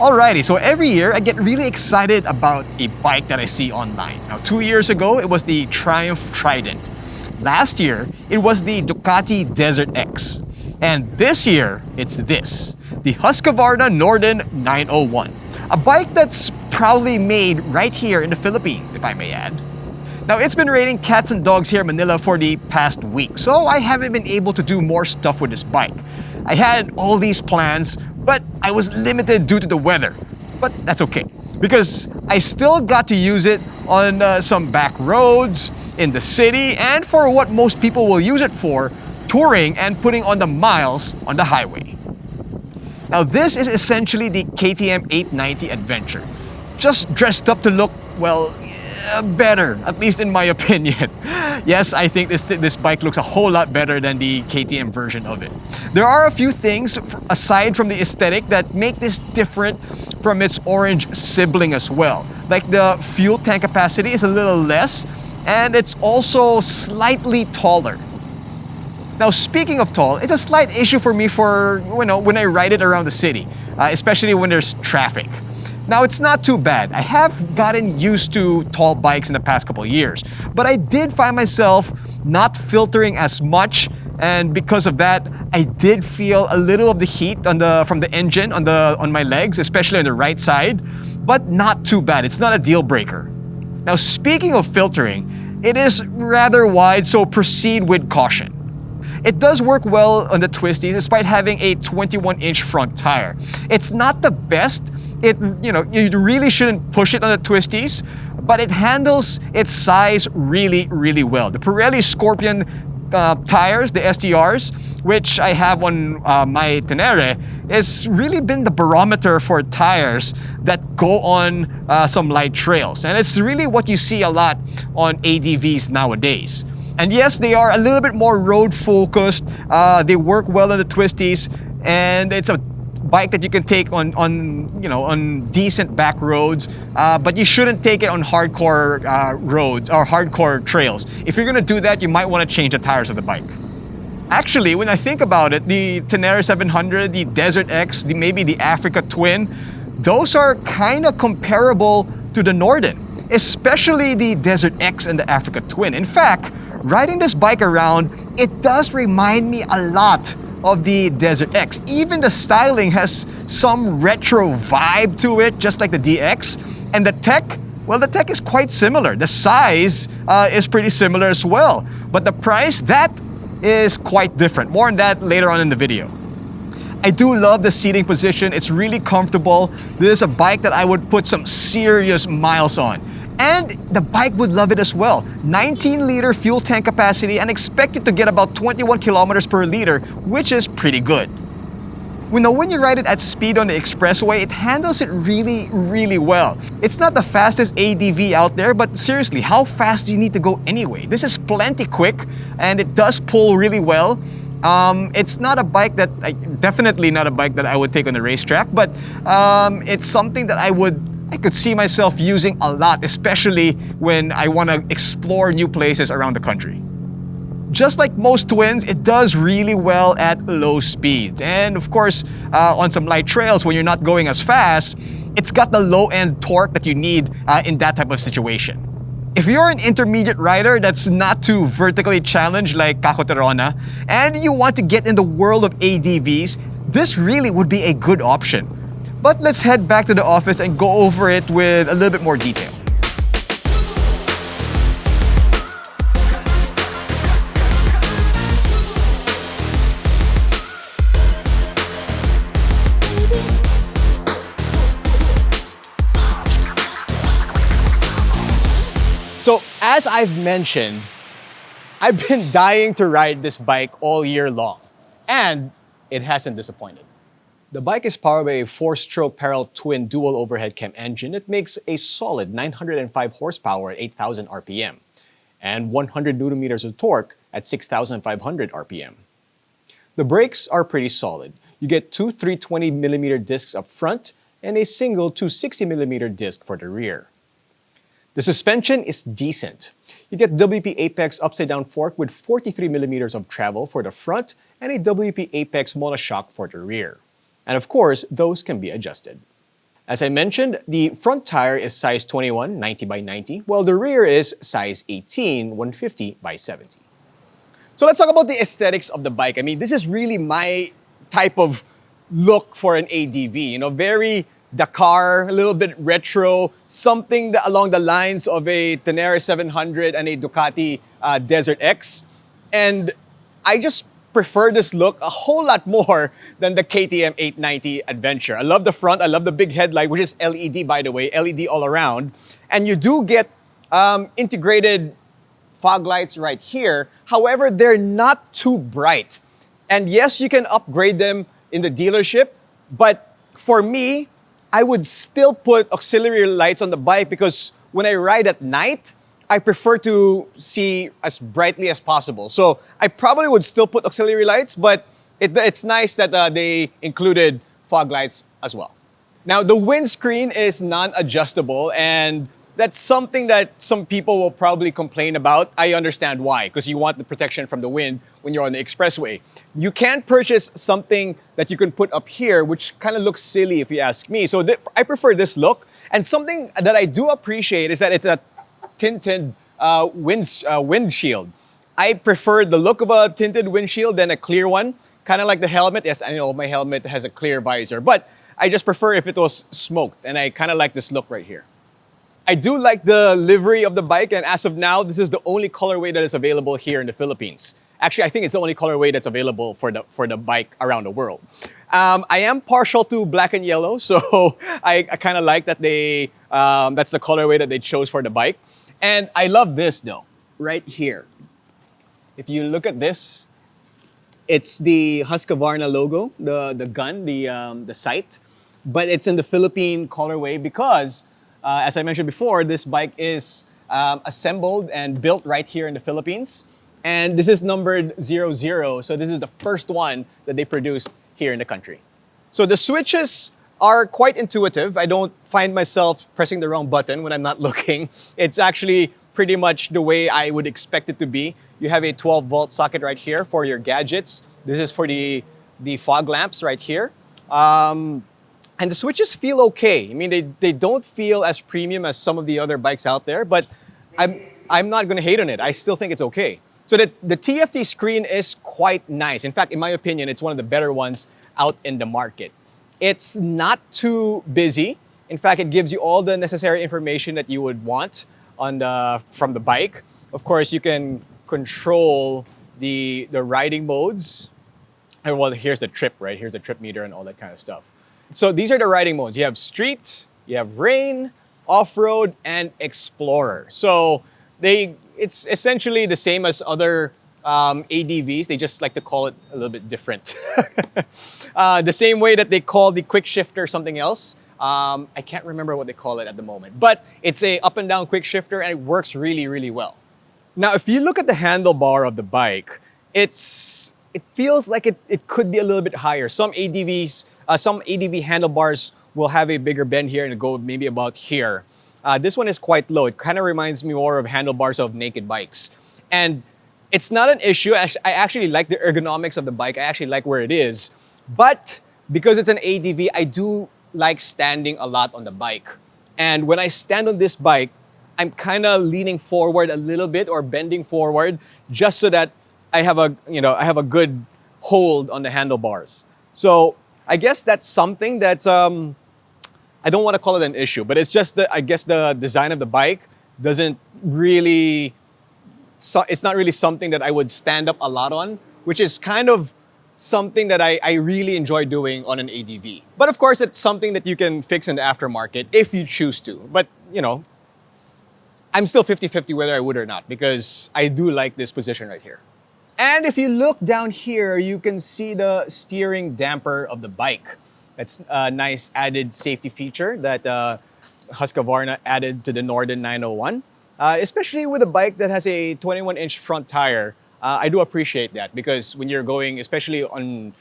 Alrighty, so every year I get really excited about a bike that I see online. Now, 2 years ago, it was the Triumph Trident. Last year, it was the Ducati Desert X. And this year, it's this, the Husqvarna Norden 901. A bike that's proudly made right here in the Philippines, if I may add. Now, it's been raining cats and dogs here in Manila for the past week, so I haven't been able to do more stuff with this bike. I had all these plans, but I was limited due to the weather. But that's okay, because I still got to use it on some back roads, in the city, and for what most people will use it for, touring and putting on the miles on the highway. Now, this is essentially the KTM 890 Adventure, just dressed up to look, well, better, at least in my opinion. Yes, I think this bike looks a whole lot better than the KTM version of it. There are a few things, aside from the aesthetic, that make this different from its orange sibling as well. Like the fuel tank capacity is a little less, and it's also slightly taller. Now, speaking of tall, it's a slight issue for me when I ride it around the city, especially when there's traffic. Now, it's not too bad. I have gotten used to tall bikes in the past couple of years, but I did find myself not filtering as much, and because of that, I did feel a little of the heat from the engine on my legs, especially on the right side, but not too bad. It's not a deal breaker. Now, speaking of filtering, it is rather wide, so proceed with caution. It does work well on the twisties despite having a 21-inch front tire. It's not the best. You really shouldn't push it on the twisties, but it handles its size really, really well. The Pirelli Scorpion tires, the STRs, which I have on my Tenere, has really been the barometer for tires that go on some light trails. And it's really what you see a lot on ADVs nowadays. And yes, they are a little bit more road focused. They work well on the twisties, and it's a bike that you can take on decent back roads, but you shouldn't take it on hardcore roads or hardcore trails. If you're gonna do that, you might want to change the tires of the bike. Actually, when I think about it, the Tenere 700, the Desert X, maybe the Africa Twin, those are kind of comparable to the Norden, especially the Desert X and the Africa Twin. In fact, riding this bike around, it does remind me a lot of the Desert X. Even the styling has some retro vibe to it, just like the DX. And the tech, well, the tech is quite similar. The size is pretty similar as well. But the price, that is quite different. More on that later on in the video. I do love the seating position. It's really comfortable. This is a bike that I would put some serious miles on. And the bike would love it as well. 19-liter fuel tank capacity and expected to get about 21 kilometers per liter, which is pretty good. When you ride it at speed on the expressway, it handles it really, really well. It's not the fastest ADV out there, but seriously, how fast do you need to go anyway? This is plenty quick, and it does pull really well. It's not a bike definitely not a bike that I would take on the racetrack, but it's something that I could see myself using a lot, especially when I want to explore new places around the country. Just like most twins, it does really well at low speeds. And of course, on some light trails when you're not going as fast, it's got the low-end torque that you need in that type of situation. If you're an intermediate rider that's not too vertically challenged like Kako Terona, and you want to get in the world of ADVs, this really would be a good option. But let's head back to the office and go over it with a little bit more detail. So, as I've mentioned, I've been dying to ride this bike all year long, and it hasn't disappointed. The bike is powered by a 4-stroke parallel twin dual overhead cam engine that makes a solid 905 horsepower at 8,000 RPM and 100 Newton meters of torque at 6,500 RPM. The brakes are pretty solid. You get two 320mm discs up front and a single 260mm disc for the rear. The suspension is decent. You get WP Apex upside-down fork with 43mm of travel for the front and a WP Apex monoshock for the rear. And of course, those can be adjusted. As I mentioned, the front tire is size 21, 90 by 90, while the rear is size 18, 150 by 70. So let's talk about the aesthetics of the bike. I mean, this is really my type of look for an ADV. You know, very Dakar, a little bit retro, something that along the lines of a Tenere 700 and a Ducati Desert X. And I just prefer this look a whole lot more than the KTM 890 Adventure. I love the front, I love the big headlight, which is LED, by the way, LED all around. And you do get integrated fog lights right here. However, they're not too bright. And yes, you can upgrade them in the dealership, but for me, I would still put auxiliary lights on the bike because when I ride at night, I prefer to see as brightly as possible. So I probably would still put auxiliary lights, but it's nice that they included fog lights as well. Now, the windscreen is non-adjustable, and that's something that some people will probably complain about. I understand why, because you want the protection from the wind when you're on the expressway. You can purchase something that you can put up here, which kind of looks silly if you ask me. So I prefer this look. And something that I do appreciate is that it's a tinted windshield. I prefer the look of a tinted windshield than a clear one, kind of like the helmet. Yes, I know my helmet has a clear visor, but I just prefer if it was smoked, and I kind of like this look right here. I do like the livery of the bike, and as of now, this is the only colorway that is available here in the Philippines. Actually, I think it's the only colorway that's available for the bike around the world. I am partial to black and yellow, so I kind of like that that's the colorway that they chose for the bike. And I love this though, right here. If you look at this, it's the Husqvarna logo, the gun, the sight, but it's in the Philippine colorway because, as I mentioned before, this bike is assembled and built right here in the Philippines. And this is numbered 00, so this is the first one that they produced here in the country. So the switches are quite intuitive. I don't find myself pressing the wrong button when I'm not looking. It's actually pretty much the way I would expect it to be. You have a 12-volt socket right here for your gadgets. This is for the fog lamps right here. And the switches feel okay. I mean, they don't feel as premium as some of the other bikes out there, but I'm not gonna hate on it. I still think it's okay. So the TFT screen is quite nice. In fact, in my opinion, it's one of the better ones out in the market. It's not too busy. In fact, it gives you all the necessary information that you would want from the bike. Of course, you can control the riding modes. And well, here's the trip, right? Here's the trip meter and all that kind of stuff. So these are the riding modes. You have street, you have rain, off-road, and explorer. So it's essentially the same as other ADVs. They just like to call it a little bit different. The same way that they call the quick shifter something else. I can't remember what they call it at the moment, but it's a up and down quick shifter and it works really, really well. Now, if you look at the handlebar of the bike, it feels like it could be a little bit higher. Some ADV handlebars will have a bigger bend here and go maybe about here. This one is quite low. It kind of reminds me more of handlebars of naked bikes. And it's not an issue. I actually like the ergonomics of the bike. I actually like where it is. But because it's an ADV, I do like standing a lot on the bike. And when I stand on this bike, I'm kind of leaning forward a little bit or bending forward just so that I have a good hold on the handlebars. So I guess that's something that's I don't want to call it an issue, but it's just that I guess the design of the bike doesn't really, it's not really something that I would stand up a lot on, which is kind of something that I really enjoy doing on an ADV. But of course, it's something that you can fix in the aftermarket if you choose to. But, you know, I'm still 50-50 whether I would or not because I do like this position right here. And if you look down here, you can see the steering damper of the bike. That's a nice added safety feature that Husqvarna added to the Norden 901. Especially with a bike that has a 21-inch front tire. I do appreciate that because when you're going, especially on,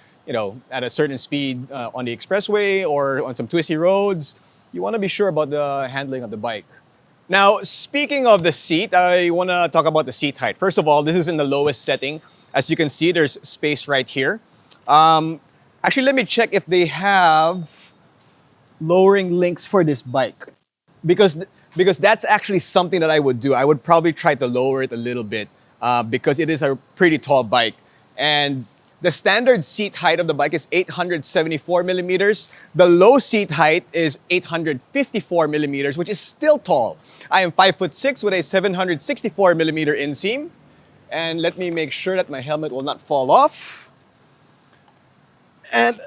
at a certain speed on the expressway or on some twisty roads, you want to be sure about the handling of the bike. Now, speaking of the seat, I want to talk about the seat height. First of all, this is in the lowest setting. As you can see, there's space right here. Actually, let me check if they have lowering links for this bike. because because that's actually something that I would do. I would probably try to lower it a little bit because it is a pretty tall bike, and the standard seat height of the bike is 874 millimeters. The low seat height is 854 millimeters, which is still tall. I am 5'6" with a 764 millimeter inseam, and let me make sure that my helmet will not fall off. And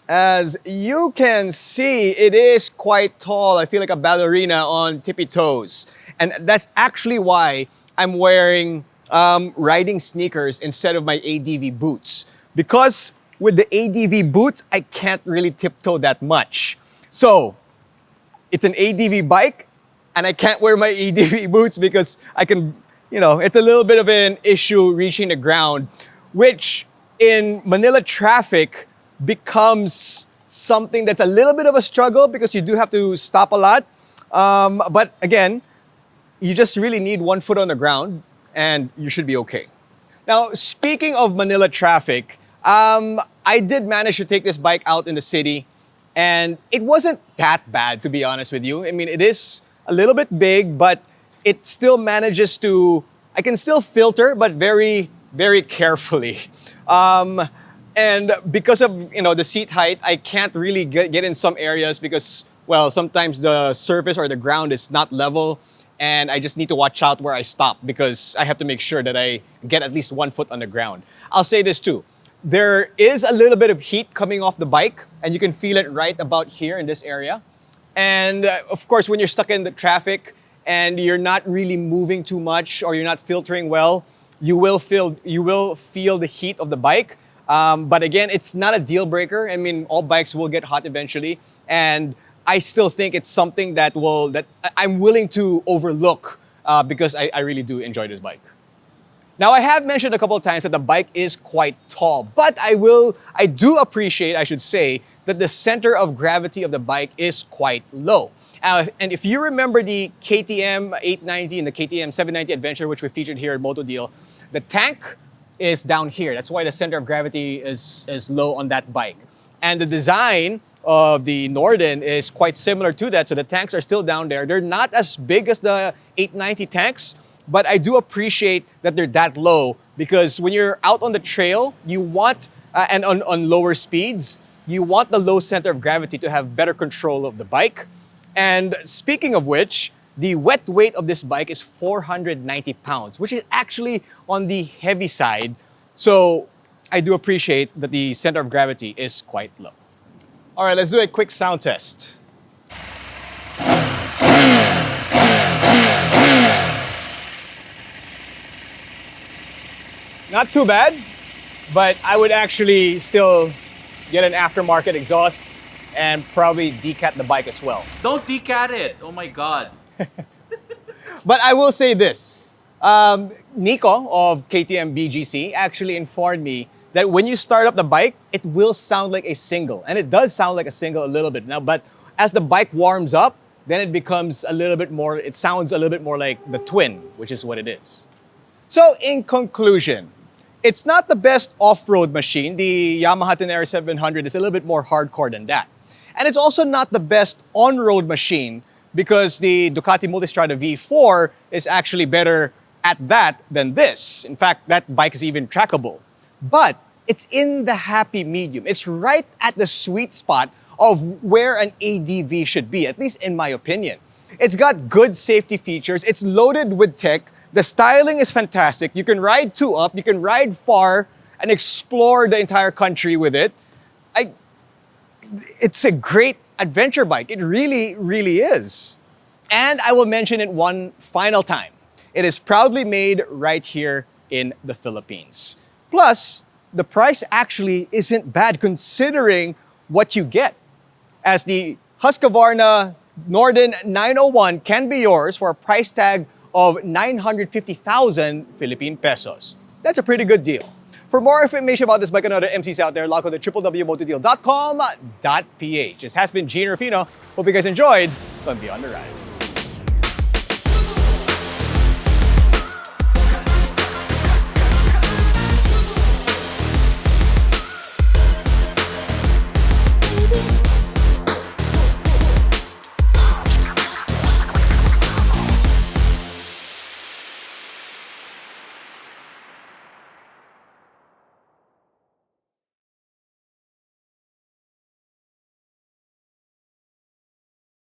as you can see, it is quite tall. I feel like a ballerina on tippy toes. And that's actually why I'm wearing riding sneakers instead of my ADV boots. Because with the ADV boots, I can't really tiptoe that much. So it's an ADV bike and I can't wear my ADV boots because I can, it's a little bit of an issue reaching the ground, which in Manila traffic becomes something that's a little bit of a struggle because you do have to stop a lot. But again, you just really need one foot on the ground and you should be okay. Now, speaking of Manila traffic, I did manage to take this bike out in the city and it wasn't that bad, to be honest with you. I mean, it is a little bit big, but it still manages to, I can still filter, but very, very carefully. And because of the seat height, I can't really get in some areas because, well, sometimes the surface or the ground is not level and I just need to watch out where I stop because I have to make sure that I get at least 1 foot on the ground. I'll say this too. There is a little bit of heat coming off the bike and you can feel it right about here in this area. And of course, when you're stuck in the traffic and you're not really moving too much or you're not filtering well, you will feel the heat of the bike. But again, it's not a deal breaker. I mean, all bikes will get hot eventually. And I still think it's something that I'm willing to overlook because I really do enjoy this bike. Now, I have mentioned a couple of times that the bike is quite tall, but I do appreciate, I should say, that the center of gravity of the bike is quite low. And if you remember the KTM 890 and the KTM 790 Adventure, which we featured here at MotoDeal, the tank is down here. That's why the center of gravity is low on that bike. And the design of the Norden is quite similar to that. So the tanks are still down there. They're not as big as the 890 tanks, but I do appreciate that they're that low because when you're out on the trail, you want, and on lower speeds, you want the low center of gravity to have better control of the bike. And speaking of which, the wet weight of this bike is 490 pounds, which is actually on the heavy side. So I do appreciate that the center of gravity is quite low. All right, let's do a quick sound test. Not too bad, but I would actually still get an aftermarket exhaust and probably decat the bike as well. Don't decat it. Oh my God. But I will say this. Nico of KTM BGC actually informed me that when you start up the bike, it will sound like a single. And it does sound like a single a little bit now, but as the bike warms up, then it becomes a little bit more, it sounds a little bit more like the twin, which is what it is. So in conclusion, it's not the best off-road machine. The Yamaha Tenere 700 is a little bit more hardcore than that. And it's also not the best on-road machine because the Ducati Multistrada V4 is actually better at that than this. In fact, that bike is even trackable. But it's in the happy medium. It's right at the sweet spot of where an ADV should be, at least in my opinion. It's got good safety features. It's loaded with tech. The styling is fantastic. You can ride 2-up, you can ride far and explore the entire country with it. It's a great adventure bike. It really, really is. And I will mention it one final time. It is proudly made right here in the Philippines. Plus, the price actually isn't bad considering what you get. As the Husqvarna Norden 901 can be yours for a price tag of 950,000 Philippine pesos. That's a pretty good deal. For more information about this bike and other MCs out there, log on to www.motodeal.com.ph. This has been Gene Rufino. Hope you guys enjoyed. Going Beyond the Ride.